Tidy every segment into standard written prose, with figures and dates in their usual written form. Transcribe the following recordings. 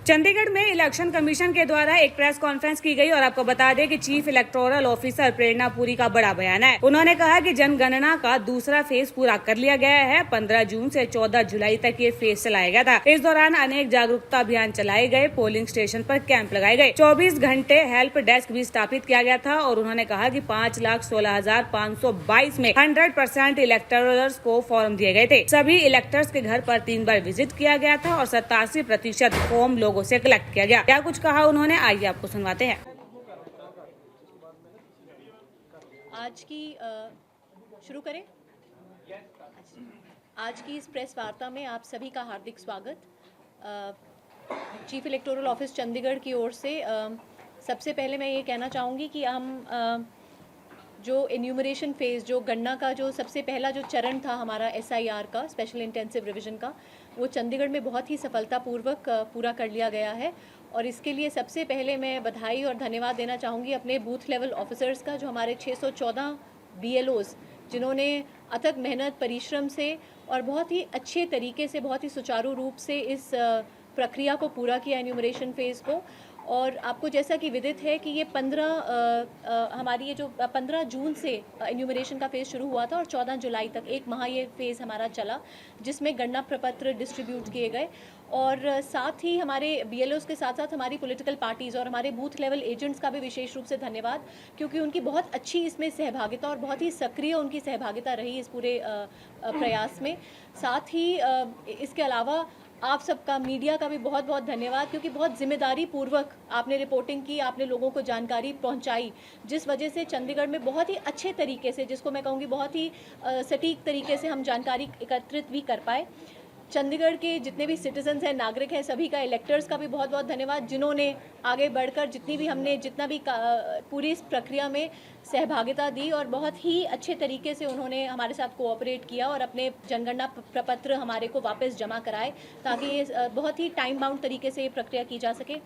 चंडीगढ़ में election commission के द्वारा एक प्रेस कॉन्फ्रेंस की गई और आपको बता दें कि चीफ इलेक्टोरल ऑफिसर प्रेरणा पुरी का बड़ा बयान है। उन्होंने कहा कि जनगणना का दूसरा फेज पूरा कर लिया गया है। 15 जून से 14 जुलाई तक ये फेज चलाया गया था। इस दौरान अनेक जागरूकता अभियान चलाए गए, पोलिंग स्टेशन पर कैंप लगाए गए, 24 घंटे हेल्प डेस्क भी स्थापित किया गया था। और उन्होंने कहा कि 5,16,522 में 100% इलेक्टर्स को फॉर्म दिए गए थे। सभी इलेक्टर्स के घर पर 3 बार विजिट किया गया था और 87% फॉर्म लोगों से कलेक्ट किया गया। क्या कुछ कहा उन्होंने, आइए आपको सुनवाते हैं। आज की शुरू करें। आज की इस प्रेस वार्ता में आप सभी का हार्दिक स्वागत। चीफ इलेक्टोरल ऑफिस चंडीगढ़ की ओर से सबसे पहले मैं ये कहना चाहूँगी कि हम जो एन्यूमरेशन फेज़, जो गणना का जो सबसे पहला जो चरण था हमारा SIR का, स्पेशल इंटेंसिव रिवीजन का, वो चंडीगढ़ में बहुत ही सफलतापूर्वक पूरा कर लिया गया है। और इसके लिए सबसे पहले मैं बधाई और धन्यवाद देना चाहूँगी अपने बूथ लेवल ऑफिसर्स का, जो हमारे 614 BLOs, जिन्होंने अथक मेहनत, परिश्रम से और बहुत ही अच्छे तरीके से, बहुत ही सुचारू रूप से इस प्रक्रिया को पूरा किया, एन्यूमरेशन फेज़ को। और आपको जैसा कि विदित है कि ये 15 जून से एन्यूमरेशन का फेज़ शुरू हुआ था और 14 जुलाई तक 1 माह ये फेज़ हमारा चला, जिसमें गणना प्रपत्र डिस्ट्रीब्यूट किए गए। और साथ ही हमारे BLOs के साथ साथ हमारी पॉलिटिकल पार्टीज़ और हमारे बूथ लेवल एजेंट्स का भी विशेष रूप से धन्यवाद, क्योंकि उनकी बहुत अच्छी इसमें सहभागिता और बहुत ही सक्रिय उनकी सहभागिता रही इस पूरे प्रयास में। साथ ही इसके अलावा आप सबका, मीडिया का भी बहुत बहुत धन्यवाद, क्योंकि बहुत जिम्मेदारी पूर्वक आपने रिपोर्टिंग की, आपने लोगों को जानकारी पहुंचाई, जिस वजह से चंडीगढ़ में बहुत ही अच्छे तरीके से, जिसको मैं कहूँगी बहुत ही सटीक तरीके से हम जानकारी एकत्रित भी कर पाए। चंडीगढ़ के जितने भी सिटीजन्स हैं, नागरिक हैं, सभी का, इलेक्टर्स का भी बहुत बहुत धन्यवाद, जिन्होंने आगे बढ़कर जितना भी पूरी इस प्रक्रिया में सहभागिता दी और बहुत ही अच्छे तरीके से उन्होंने हमारे साथ कोऑपरेट किया और अपने जनगणना प्रपत्र हमारे को वापस जमा कराए, ताकि ये बहुत ही टाइम बाउंड तरीके से ये प्रक्रिया की जा सके।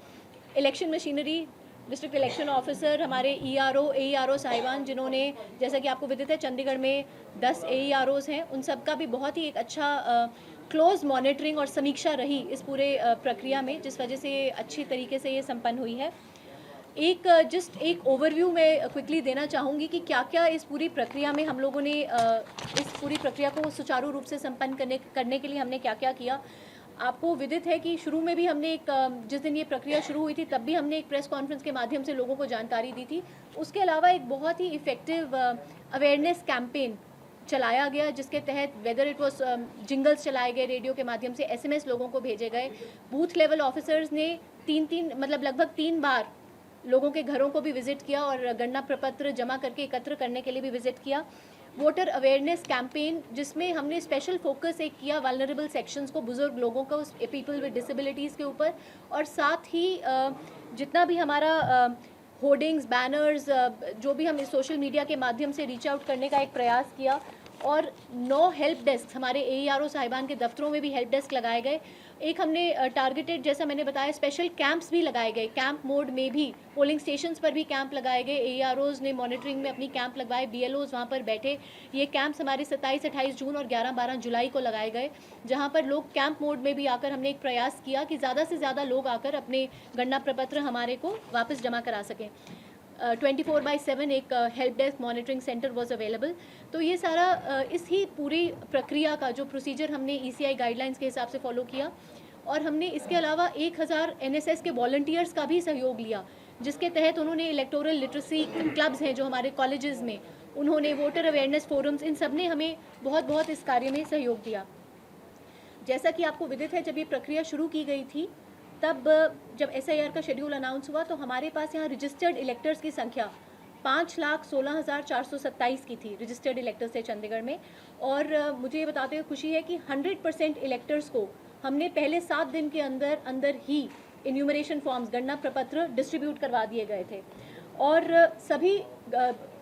Election machinery, district election officer, हमारे AERO साहिबान, जिन्होंने, जैसा कि आपको विदित है, चंडीगढ़ में 10 AEROs हैं, उन सबका भी बहुत ही एक अच्छा क्लोज मॉनिटरिंग और समीक्षा रही इस पूरे प्रक्रिया में, जिस वजह से अच्छी तरीके से ये संपन्न हुई है। एक ओवरव्यू में क्विकली देना चाहूँगी कि क्या क्या इस पूरी प्रक्रिया में हम लोगों ने इस पूरी प्रक्रिया को सुचारू रूप से संपन्न करने के लिए हमने क्या क्या किया। आपको विदित है कि शुरू में भी हमने जिस दिन ये प्रक्रिया शुरू हुई थी, तब भी हमने एक प्रेस कॉन्फ्रेंस के माध्यम से लोगों को जानकारी दी थी। उसके अलावा एक बहुत ही इफ़ेक्टिव अवेयरनेस कैंपेन चलाया गया, जिसके तहत वेदर इट वॉज जिंगल्स चलाए गए, रेडियो के माध्यम से SMS लोगों को भेजे गए। बूथ लेवल ऑफिसर्स ने लगभग 3 बार लोगों के घरों को भी विजिट किया और गणना प्रपत्र जमा करके एकत्र करने के लिए भी विजिट किया। वोटर अवेयरनेस कैंपेन, जिसमें हमने स्पेशल फोकस किया वल्नरेबल सेक्शंस को, बुजुर्ग लोगों को, पीपल विद डिसेबिलिटीज़ के ऊपर, और साथ ही जितना भी हमारा होर्डिंग्स, बैनर्स, जो भी हम सोशल मीडिया के माध्यम से रीच आउट करने का एक प्रयास किया। और 9 हेल्प डेस्क, हमारे AERO साहिबान के दफ्तरों में भी हेल्प डेस्क लगाए गए। एक हमने टारगेटेड, जैसा मैंने बताया, स्पेशल कैंप्स भी लगाए गए, कैंप मोड में भी पोलिंग स्टेशंस पर भी कैंप लगाए गए। AEROs ने मॉनिटरिंग में अपनी कैंप लगवाए, BLOs वहाँ पर बैठे। ये कैंप्स हमारे 27-28 जून और 11-12 जुलाई को लगाए गए, जहाँ पर लोग कैंप मोड में भी आकर, हमने एक प्रयास किया कि ज़्यादा से ज़्यादा लोग आकर अपने गणना प्रपत्र हमारे को वापस जमा करा सकें। 24/7 एक help desk monitoring centre was available. तो ये सारा इस ही पूरी प्रक्रिया का जो प्रोसीजर हमने ECI गाइडलाइंस के हिसाब से फॉलो किया। और हमने इसके अलावा 1000 NSS के वॉलंटियर्स का भी सहयोग लिया, जिसके तहत उन्होंने इलेक्टोरल लिटरेसी क्लब्स हैं जो हमारे कॉलेजेस में, उन्होंने वोटर अवेयरनेस फोरम्स, इन सब ने हमें बहुत बहुत इस कार्य में सहयोग दिया। जैसा कि आपको विदित है, जब ये प्रक्रिया शुरू की गई थी, तब जब SIR का शेड्यूल अनाउंस हुआ, तो हमारे पास यहाँ रजिस्टर्ड इलेक्टर्स की संख्या 5,16,427 की थी, रजिस्टर्ड इलेक्टर्स थे चंडीगढ़ में। और मुझे ये बताते हुए खुशी है कि 100% इलेक्टर्स को हमने पहले 7 दिन के अंदर ही एन्यूमरेशन फॉर्म्स, गणना प्रपत्र डिस्ट्रीब्यूट करवा दिए गए थे। और सभी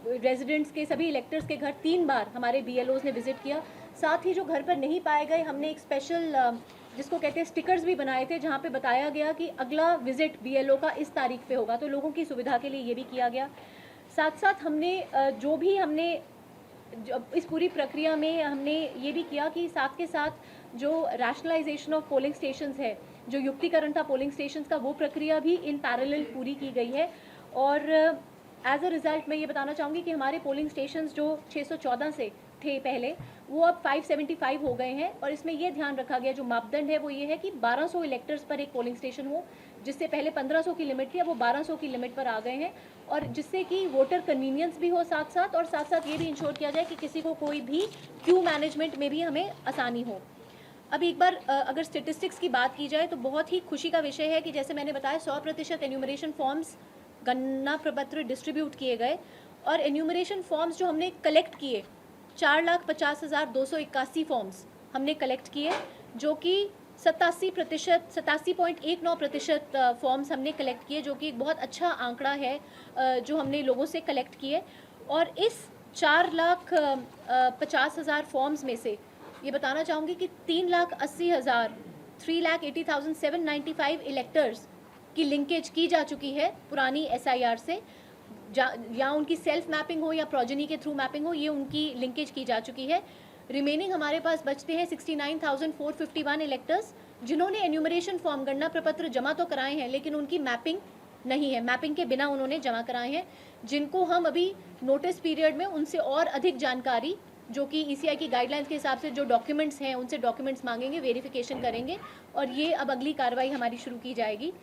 रेजिडेंट्स के, सभी इलेक्टर्स के घर 3 बार हमारे BLOs ने विजिट किया। साथ ही जो घर पर नहीं पाए गए, हमने एक स्पेशल, जिसको कहते हैं, स्टिकर्स भी बनाए थे, जहाँ पे बताया गया कि अगला विजिट BLO का इस तारीख पे होगा, तो लोगों की सुविधा के लिए ये भी किया गया। साथ साथ हमने इस पूरी प्रक्रिया में हमने ये भी किया कि साथ के साथ जो रैशनलाइजेशन ऑफ पोलिंग स्टेशंस है, जो युक्तिकरण था पोलिंग स्टेशंस का, वो प्रक्रिया भी इन पैरेलल पूरी की गई है। और एज अ रिज़ल्ट मैं ये बताना चाहूँगी कि हमारे पोलिंग स्टेशंस जो 614 से थे पहले, वो अब 575 हो गए हैं। और इसमें ये ध्यान रखा गया, जो मापदंड है वो ये है कि 1200 इलेक्टर्स पर एक पोलिंग स्टेशन हो, जिससे पहले 1500 की लिमिट थी, अब वो 1200 की लिमिट पर आ गए हैं। और जिससे कि वोटर कन्वीनियंस भी हो साथ साथ, और साथ साथ ये भी इंश्योर किया जाए कि किसी को कोई भी क्यू मैनेजमेंट में भी हमें आसानी हो। अब एक बार अगर स्टेटिस्टिक्स की बात की जाए तो बहुत ही खुशी का विषय है कि जैसे मैंने बताया 100% एन्यूमरेशन फॉर्म्स गणना प्रपत्र डिस्ट्रीब्यूट किए गए, और एन्यूमरेशन फॉर्म्स जो हमने कलेक्ट किए 4,50,281 फॉर्म्स हमने कलेक्ट किए, जो कि 87.19% फॉर्म्स हमने कलेक्ट किए, जो कि एक बहुत अच्छा आंकड़ा है जो हमने लोगों से कलेक्ट किए। और इस 4,50,000 फॉर्म्स में से ये बताना चाहूँगी कि 3,80,795 इलेक्टर्स की लिंकेज की जा चुकी है पुरानी SIR से, या उनकी सेल्फ मैपिंग हो या प्रोजेनी के थ्रू मैपिंग हो, ये उनकी लिंकेज की जा चुकी है। रिमेनिंग हमारे पास बचते हैं 69,451 इलेक्टर्स, जिन्होंने एन्यूमरेशन फॉर्म गणना प्रपत्र जमा तो कराए हैं, लेकिन उनकी मैपिंग नहीं है, मैपिंग के बिना उन्होंने जमा कराए हैं, जिनको हम अभी नोटिस पीरियड में उनसे और अधिक जानकारी, जो कि ECI की गाइडलाइंस के हिसाब से जो डॉक्यूमेंट्स हैं उनसे डॉक्यूमेंट्स मांगेंगे, वेरिफिकेशन करेंगे, और ये अब अगली कार्रवाई हमारी शुरू की जाएगी।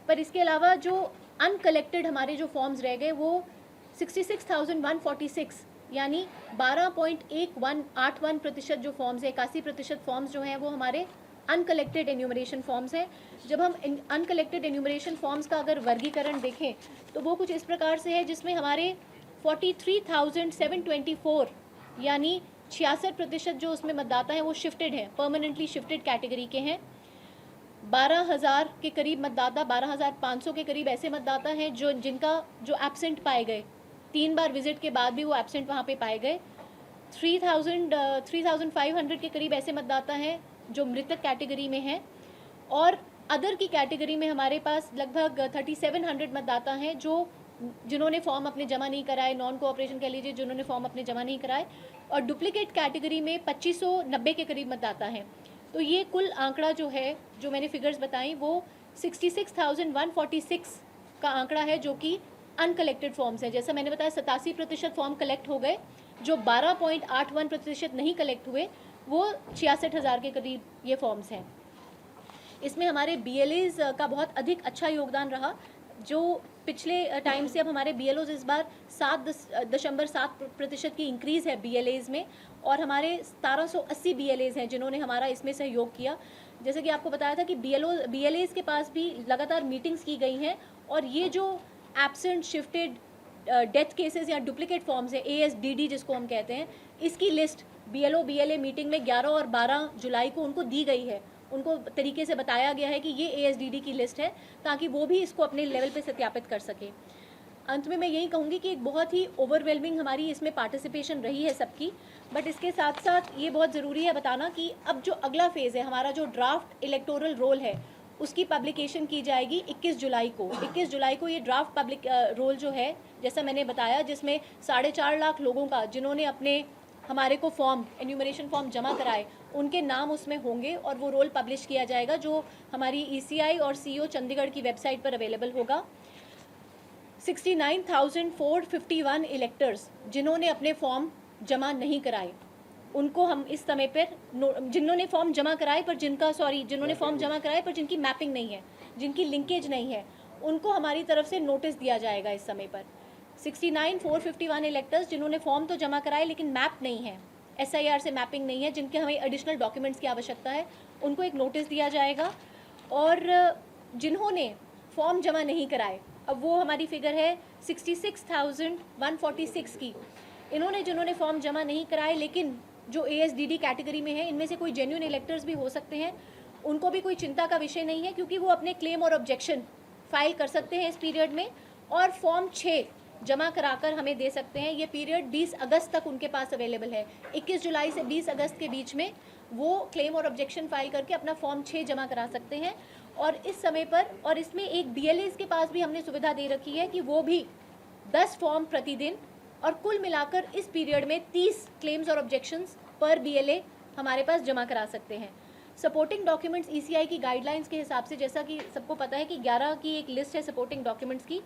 पर इसके अलावा जो अनकलेक्टेड हमारे जो फॉर्म्स रह गए वो 66,146 यानी 12.8181% जो फॉर्म्स है, 81% फॉर्म्स जो हैं वो हमारे अनकलेक्टेड एन्यूमरेशन फॉर्म्स हैं। जब हम अनकलेक्टेड एन्यूमरेशन फॉर्म्स का अगर वर्गीकरण देखें तो वो कुछ इस प्रकार से है, जिसमें हमारे 43,724 यानी 66% जो उसमें मतदाता हैं वो शिफ्टेड हैं, परमानेंटली शिफ्टेड कैटेगरी के हैं। 12,000 के करीब मतदाता, 12,500 के करीब ऐसे मतदाता हैं जो एब्सेंट पाए गए, 3 बार विजिट के बाद भी वो एब्सेंट वहाँ पे पाए गए। 3,500 के करीब ऐसे मतदाता हैं जो मृतक कैटेगरी में हैं, और अदर की कैटेगरी में हमारे पास लगभग 3,700 मतदाता हैं जिन्होंने फॉर्म अपने जमा नहीं कराए, नॉन कोऑपरेशन कह लीजिए, जिन्होंने फॉर्म अपने जमा नहीं कराए, और डुप्लीकेट कैटेगरी में 2,590 के करीब मतदाता हैं। तो ये कुल आंकड़ा जो है, जो मैंने फिगर्स बताई, वो 66,146 का आंकड़ा है, जो कि अनकलेक्टेड फॉर्म्स है। जैसा मैंने बताया 87% फॉर्म कलेक्ट हो गए, जो 12.81% नहीं कलेक्ट हुए वो 66,000 के करीब ये फॉर्म्स हैं। इसमें हमारे BLAs का बहुत अधिक अच्छा योगदान रहा, जो पिछले टाइम से अब हमारे BLOs इस बार 7.7% की इंक्रीज़ है BLAs में, और हमारे 1780 BLAs हैं जिन्होंने हमारा इसमें सहयोग किया। जैसे कि आपको बताया था कि BLAs के पास भी लगातार मीटिंग्स की गई हैं, और ये जो एब्सेंट, शिफ्टेड, डेथ केसेस या डुप्लीकेट फॉर्म्स है, ASDD जिसको हम कहते हैं, इसकी लिस्ट BLA मीटिंग में 11 और 12 जुलाई को उनको दी गई है। उनको तरीके से बताया गया है कि ये ASDD की लिस्ट है, ताकि वो भी इसको अपने लेवल पे सत्यापित कर सके। अंत में मैं यही कहूँगी कि एक बहुत ही ओवरवेलमिंग हमारी इसमें पार्टिसिपेशन रही है सबकी, बट इसके साथ साथ ये बहुत ज़रूरी है बताना कि अब जो अगला फेज़ है, हमारा जो ड्राफ्ट इलेक्टोरल रोल है, उसकी पब्लिकेशन की जाएगी 21 जुलाई को। 21 जुलाई को ये ड्राफ्ट पब्लिक रोल जो है, जैसा मैंने बताया, जिसमें 4.5 लाख लोगों का, जिन्होंने अपने हमारे को फॉर्म, एन्यूमरेशन फॉर्म जमा कराए, उनके नाम उसमें होंगे, और वो रोल पब्लिश किया जाएगा, जो हमारी ECI और CO चंडीगढ़ की वेबसाइट पर अवेलेबल होगा। 69,451 इलेक्टर्स जिन्होंने अपने फॉर्म जमा नहीं कराए, उनको हम इस समय पर, जिन्होंने फॉर्म जमा कराए पर जिन्होंने फॉर्म जमा कराए पर जिनकी मैपिंग नहीं है, जिनकी लिंकेज नहीं है, उनको हमारी तरफ से नोटिस दिया जाएगा इस समय पर। 69,451 इलेक्टर्स जिन्होंने फॉर्म तो जमा कराए लेकिन मैप नहीं है, SIR से मैपिंग नहीं है, जिनके हमें एडिशनल डॉक्यूमेंट्स की आवश्यकता है, उनको एक नोटिस दिया जाएगा। और जिन्होंने फॉर्म जमा नहीं कराए, अब वो हमारी फिगर है 66,146 की। जिन्होंने फॉर्म जमा नहीं कराए लेकिन जो ASDD कैटेगरी में है, इनमें से कोई जेन्युइन इलेक्टर्स भी हो सकते हैं, उनको भी कोई चिंता का विषय नहीं है, क्योंकि वो अपने क्लेम और ऑब्जेक्शन फाइल कर सकते हैं इस पीरियड में, और फॉर्म 6 जमा कराकर हमें दे सकते हैं। ये पीरियड 20 अगस्त तक उनके पास अवेलेबल है। 21 जुलाई से 20 अगस्त के बीच में वो क्लेम और ऑब्जेक्शन फाइल करके अपना फॉर्म 6 जमा करा सकते हैं। और इस समय पर, और इसमें एक BLAs के पास भी हमने सुविधा दे रखी है कि वो भी 10 फॉर्म प्रतिदिन, और कुल मिलाकर इस पीरियड में 30 क्लेम्स और ऑब्जेक्शंस पर BLA हमारे पास जमा करा सकते हैं। सपोर्टिंग डॉक्यूमेंट्स ईसीआई की गाइडलाइंस के हिसाब से, जैसा कि सबको पता है कि 11 की एक लिस्ट है सपोर्टिंग डॉक्यूमेंट्स की,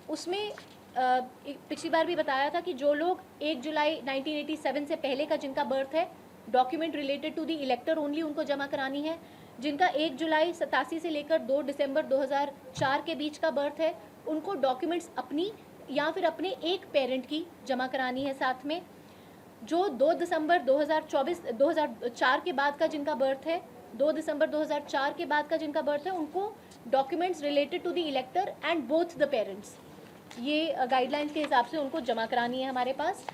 उसमें पिछली बार भी बताया था कि जो लोग 1 जुलाई 1987 से पहले का जिनका बर्थ है, document related to the elector only उनको जमा करानी है। जिनका 1 जुलाई 87 से लेकर 2 दिसंबर 2004 के बीच का बर्थ है, उनको डॉक्यूमेंट्स अपनी या फिर अपने एक पेरेंट की जमा करानी है साथ में। जो 2 दिसंबर 2004 के बाद का जिनका बर्थ है, 2 दिसंबर 2004 के बाद का जिनका बर्थ है, उनको documents related to the elector and both the parents, ये गाइडलाइंस के हिसाब से उनको जमा करानी है हमारे पास।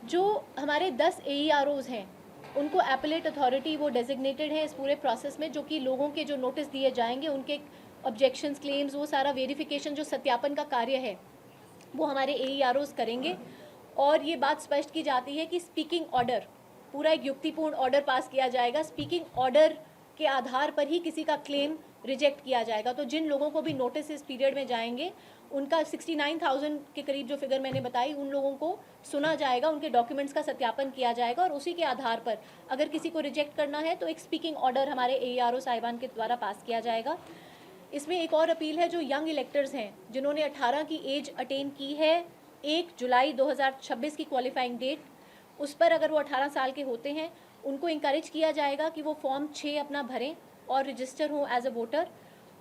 जो हमारे 10 AEROs हैं, उनको एपेलेट अथॉरिटी वो डेजिग्नेटेड है इस पूरे प्रोसेस में, जो कि लोगों के जो नोटिस दिए जाएंगे उनके ऑब्जेक्शंस, क्लेम्स, वो सारा वेरिफिकेशन, जो सत्यापन का कार्य है, वो हमारे AEROs करेंगे। और ये बात स्पष्ट की जाती है कि स्पीकिंग ऑर्डर, पूरा एक युक्तिपूर्ण ऑर्डर पास किया जाएगा। स्पीकिंग ऑर्डर के आधार पर ही किसी का क्लेम रिजेक्ट किया जाएगा। तो जिन लोगों को भी नोटिस इस पीरियड में जाएंगे, उनका 69,000 के करीब जो फिगर मैंने बताई, उन लोगों को सुना जाएगा, उनके डॉक्यूमेंट्स का सत्यापन किया जाएगा, और उसी के आधार पर अगर किसी को रिजेक्ट करना है तो एक स्पीकिंग ऑर्डर हमारे AERO साहिबान के द्वारा पास किया जाएगा। इसमें एक और अपील है, जो यंग इलेक्टर्स हैं जिन्होंने 18 की एज अटेन की है 1 जुलाई 2026 की क्वालिफाइंग डेट, उस पर अगर वो 18 साल के होते हैं, उनको इंकरेज किया जाएगा कि वो फॉर्म 6 अपना भरें और रजिस्टर हों एज अ वोटर।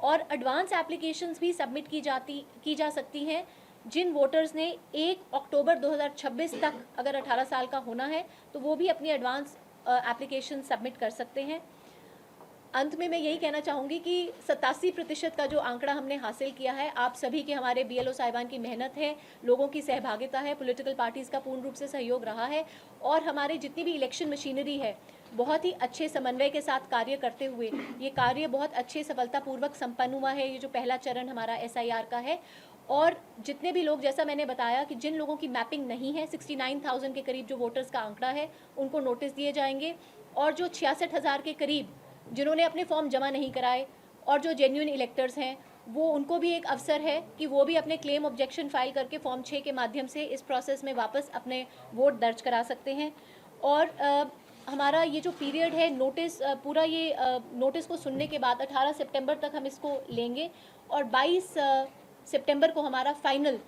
और एडवांस एप्लीकेशंस भी सबमिट की जा सकती हैं। जिन वोटर्स ने 1 अक्टूबर 2026 तक अगर 18 साल का होना है, तो वो भी अपनी एडवांस एप्लीकेशन सबमिट कर सकते हैं। अंत में मैं यही कहना चाहूँगी कि 87% का जो आंकड़ा हमने हासिल किया है, आप सभी के, हमारे BLO साहिबान की मेहनत है, लोगों की सहभागिता है, पॉलिटिकल पार्टीज़ का पूर्ण रूप से सहयोग रहा है, और हमारे जितनी भी इलेक्शन मशीनरी है, बहुत ही अच्छे समन्वय के साथ कार्य करते हुए ये कार्य बहुत अच्छे सफलतापूर्वक संपन्न हुआ है। ये जो पहला चरण हमारा SIR का है, और जितने भी लोग, जैसा मैंने बताया कि जिन लोगों की मैपिंग नहीं है, 69,000 के करीब जो वोटर्स का आंकड़ा है, उनको नोटिस दिए जाएंगे। और जो 66,000 के करीब जिन्होंने अपने फॉर्म जमा नहीं कराए और जो जेन्युइन इलेक्टर्स हैं, वो उनको भी एक अवसर है कि वो भी अपने क्लेम ऑब्जेक्शन फाइल करके फॉर्म 6 के माध्यम से इस प्रोसेस में वापस अपने वोट दर्ज करा सकते हैं। और हमारा ये जो पीरियड है, नोटिस, पूरा ये नोटिस को सुनने के बाद 18 सितंबर तक हम इसको लेंगे, और 22 सितंबर को हमारा फाइनल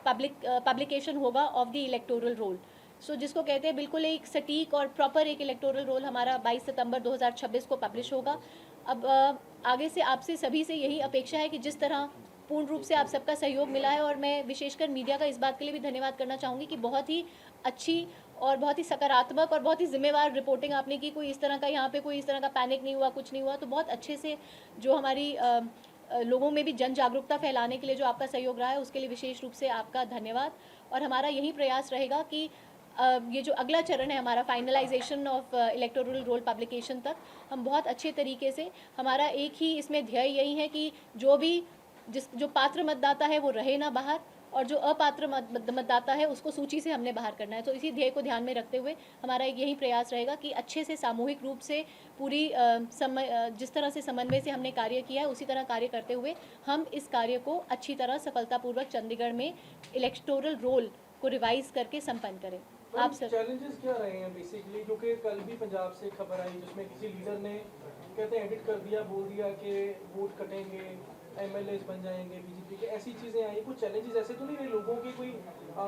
पब्लिकेशन होगा ऑफ द इलेक्टोरल रोल। सो जिसको कहते हैं बिल्कुल एक सटीक और प्रॉपर एक इलेक्टोरल रोल हमारा 22 सितंबर 2026 को पब्लिश होगा। अब आगे से आपसे सभी से यही अपेक्षा है कि जिस तरह पूर्ण रूप से आप सबका सहयोग मिला है, और मैं विशेषकर मीडिया का इस बात के लिए भी धन्यवाद करना चाहूँगी कि बहुत ही अच्छी और बहुत ही सकारात्मक और बहुत ही जिम्मेवार रिपोर्टिंग आपने की। कोई इस तरह का, यहाँ पे कोई इस तरह का पैनिक नहीं हुआ, कुछ नहीं हुआ। तो बहुत अच्छे से जो हमारी लोगों में भी जन जागरूकता फैलाने के लिए जो आपका सहयोग रहा है, उसके लिए विशेष रूप से आपका धन्यवाद। और हमारा यही प्रयास रहेगा कि ये जो अगला चरण है हमारा, finalisation of electoral roll publication तक, हम बहुत अच्छे तरीके से, हमारा एक ही इसमें ध्येय यही है कि जो पात्र मतदाता है वो रहे ना बाहर, और जो अपात्र मतदाता है उसको सूची से हमने बाहर करना है। तो इसी ध्येय को ध्यान में रखते हुए हमारा एक यही प्रयास रहेगा कि अच्छे से सामूहिक रूप से पूरी जिस तरह से समन्वय से हमने कार्य किया है, उसी तरह कार्य करते हुए हम इस कार्य को अच्छी तरह सफलतापूर्वक चंडीगढ़ में इलेक्टोरल रोल को रिवाइज करके संपन्न करें। आप सर, चैलेंजेस क्या रहे हैं बेसिकली? क्योंकि कल भी पंजाब से खबर आई जिसमें किसी लीडर ने, कहते हैं, एडिट कर दिया, बोल दिया कि वोट कटेंगे, MLAs बन जाएंगे बीजेपी के, ऐसी चीज़ें आई। कुछ चैलेंजेस ऐसे तो नहीं रहे? लोगों की कोई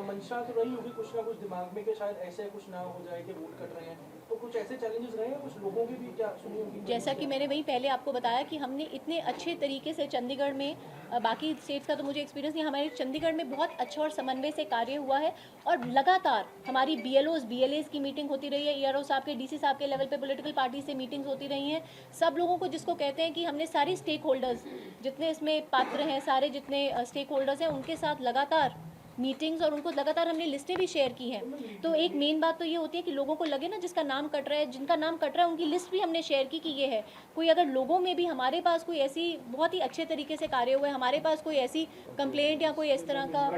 मंशा तो रही होगी कुछ ना कुछ दिमाग में कि शायद ऐसे कुछ ना हो जाए कि वोट कट रहे हैं, तो कुछ ऐसे चैलेंजेस रहे हैं? कुछ लोगों की भी क्या सुनी होगी? जैसा कि मैंने वही पहले आपको बताया कि हमने इतने अच्छे तरीके से चंडीगढ़ में, बाकी स्टेट्स का तो मुझे एक्सपीरियंस नहीं, हमारे चंडीगढ़ में बहुत अच्छा और समन्वय से कार्य हुआ है, और लगातार हमारी BLOs BLAs की मीटिंग होती रही है, ERO साहब के, DC साहब के लेवल पे पॉलिटिकल पार्टी से मीटिंग्स होती रही हैं। सब लोगों को, जिसको कहते हैं कि हमने सारी स्टेक होल्डर्स, जितने इसमें पात्र हैं, सारे जितने स्टेक होल्डर्स हैं, उनके साथ लगातार मीटिंग्स, और उनको लगातार हमने लिस्टें भी शेयर की हैं। तो एक मेन बात तो ये होती है कि लोगों को लगे ना, जिसका नाम कट रहा है, जिनका नाम कट रहा है, उनकी लिस्ट भी हमने शेयर की कि ये है। कोई अगर लोगों में भी हमारे पास कोई ऐसी बहुत ही अच्छे तरीके से कार्य हुए, हमारे पास कोई ऐसी कंप्लेंट या कोई इस तरह का,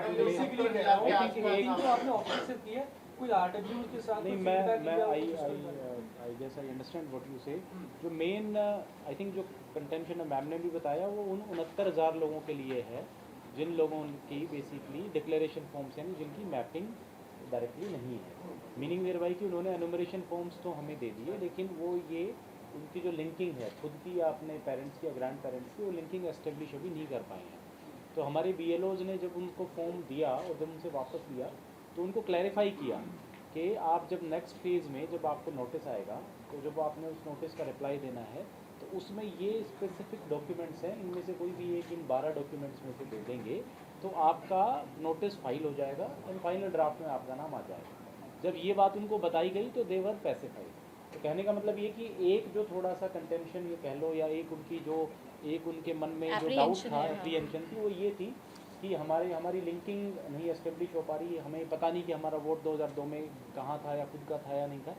कोई RW के साथ नहीं, मैं I guess I understand what you say. जो मेन आई थिंक जो कंटेंशन मैम ने भी बताया, वो उन 69,000 लोगों के लिए है जिन लोगों की बेसिकली डिक्लेरेशन फॉर्म्स हैं, जिनकी मैपिंग डायरेक्टली नहीं है। मीनिंग देयर बाई कि उन्होंने एनुमरेशन फॉर्म्स तो हमें दे दिए, लेकिन वो ये उनकी जो लिंकिंग है खुद की या अपने पेरेंट्स की या ग्रैंड पेरेंट्स की, वो लिंकिंग एस्टेब्लिश अभी नहीं कर पाए हैं। तो हमारे BLOs ने जब उनको फॉर्म दिया और जब उनसे वापस लिया तो उनको क्लैरिफाई किया कि आप जब नेक्स्ट फेज़ में जब आपको नोटिस आएगा तो जब आपने उस नोटिस का रिप्लाई देना है तो उसमें ये स्पेसिफिक डॉक्यूमेंट्स हैं, इनमें से कोई भी एक इन 12 डॉक्यूमेंट्स में से दे देंगे तो आपका नोटिस फाइल हो जाएगा और फाइनल ड्राफ्ट में आपका नाम आ जाएगा। जब ये बात उनको बताई गई तो दे वर पैसिफाइड। तो कहने का मतलब ये कि एक जो थोड़ा सा कंटेंशन ये कह लो या एक उनकी जो एक उनके मन में जो डाउट था, एप्रीहेंशन थी, वो ये थी कि हमारी लिंकिंग नहीं एस्टेब्लिश हो पा रही है, हमें पता नहीं कि हमारा वोट 2002 में कहाँ था या खुद का था या नहीं था,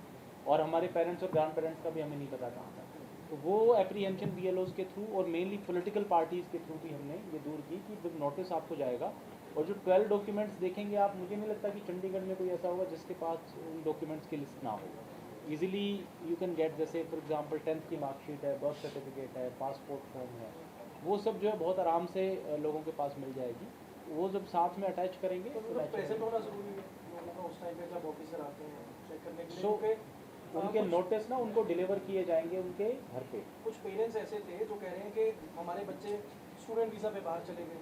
और हमारे पेरेंट्स और ग्रैंड पेरेंट्स का भी हमें नहीं पता कहाँ था। तो वो एप्रीहेंशन BLOs के थ्रू और मेनली पॉलिटिकल पार्टीज़ के थ्रू भी हमने ये दूर की कि जब नोटिस आपको जाएगा और जो 12 डॉक्यूमेंट्स देखेंगे आप, मुझे नहीं लगता कि चंडीगढ़ में कोई ऐसा होगा जिसके पास उन डॉक्यूमेंट्स की लिस्ट ना हो। ईजिली यू कैन गेट, जैसे फॉर एग्जांपल 10th की मार्कशीट है, बर्थ सर्टिफिकेट है, पासपोर्ट फॉर्म है, वो सब जो है बहुत आराम से लोगों के पास मिल जाएगी। वो जब साथ में अटैच करेंगे तो प्रेजेंट होना जरूरी है लोगों का उस टाइम पे जब ऑफिसर आते हैं चेक करने के लिए। So, क्योंकि उनके नोटिस ना उनको डिलीवर किए जाएंगे उनके घर पे। कुछ पेरेंट्स ऐसे थे जो कह रहे हैं कि हमारे बच्चे स्टूडेंट वीज़ा पे बाहर चले गए,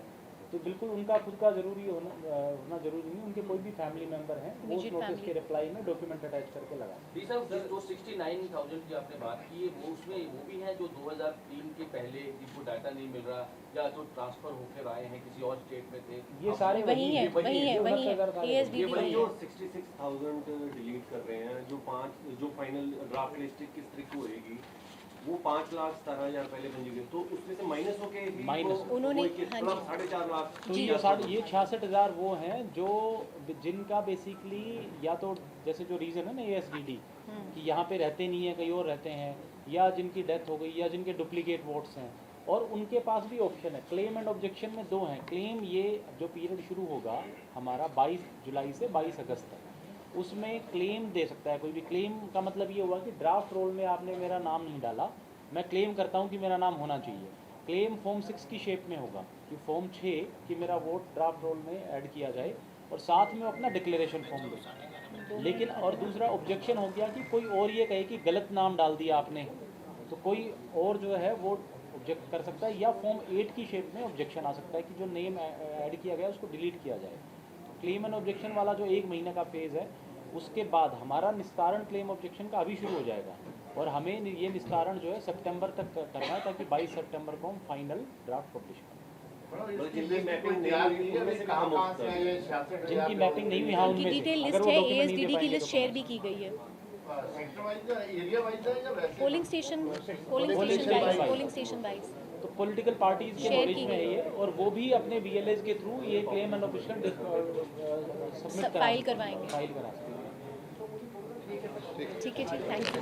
तो बिल्कुल उनका खुद का ज़रूरी होना ज़रूरी नहीं, उनके कोई भी फैमिली मेम्बर हैं वो उस नोटिस के रिप्लाई में डॉक्यूमेंट अटैच करके लगा। जी सर, जो 69,000 की आपने बात की है वो उसमें वो भी हैं जो 2003 के पहले जिनको डाटा नहीं मिल रहा या जो ट्रांसफर होकर आए हैं किसी और स्टेट में थे, ये सारे वही है, वही है, वही है, ये ASDD वही वही जो है। 66,000 डिलीट कर रहे हैं, जो फाइनल ड्राफ्ट लिस्ट किस तरीके की होएगी, वो 5,17,000 पहले पंजीकृत, तो उसमें से माइनस होके ही माइनस वो उन्होंने- कोई किस हाँ मतलब जी। 4.5 लाख तो जी। ये 66,000 वो हैं जो जिनका बेसिकली या तो जैसे जो रीज़न है ना ASDD कि यहाँ पे रहते नहीं है, कहीं और रहते हैं, या जिनकी डेथ हो गई या जिनके डुप्लीकेट वोट्स हैं, और उनके पास भी ऑप्शन है। क्लेम एंड ऑब्जेक्शन में दो हैं। क्लेम ये जो पीरियड शुरू होगा हमारा 22 जुलाई से 22 अगस्त तक, उसमें क्लेम दे सकता है कोई भी। क्लेम का मतलब ये हुआ कि ड्राफ्ट रोल में आपने मेरा नाम नहीं डाला, मैं क्लेम करता हूँ कि मेरा नाम होना चाहिए। क्लेम फॉर्म 6 की शेप में होगा कि फॉर्म 6 कि मेरा वोट ड्राफ्ट रोल में ऐड किया जाए, और साथ में अपना डिक्लेरेशन फॉर्म दो। लेकिन और दूसरा ऑब्जेक्शन हो गया कि कोई और ये कहे कि गलत नाम डाल दिया आपने, तो कोई और जो है वो ऑब्जेक्ट कर सकता है, या फॉर्म 8 की शेप में ऑब्जेक्शन आ सकता है कि जो नेम ऐड किया गया उसको डिलीट किया जाए। तो क्लेम एंड ऑब्जेक्शन वाला जो 1 महीने का फेज़ है, उसके बाद हमारा निस्तारण क्लेम ऑब्जेक्शन का अभी शुरू हो जाएगा, और हमें ये निस्तारण जो है सितंबर तक करना है, ताकि 22 सितंबर को हम फाइनल ड्राफ्ट पब्लिश करें। जिनकी मैपिंग नहीं हुई उनमें से कहाँ मुक्त है? जिनकी मैपिंग नहीं हुई, हाँ उनकी उनमें से डिटेल अगर लिस्ट वो है, document नहीं दे ASDD की पाएंगे लिस्ट तो शेयर भी की गई है। Polling station wise. तो पॉलिटिकल पार्टीज के Share नॉलेज की में है गई। ये, और वो भी अपने BLAs के थ्रू ये claim and objection submit file करवाएंगे। फाइल करा सकते हैं। ठीक है जी, थैंक यू।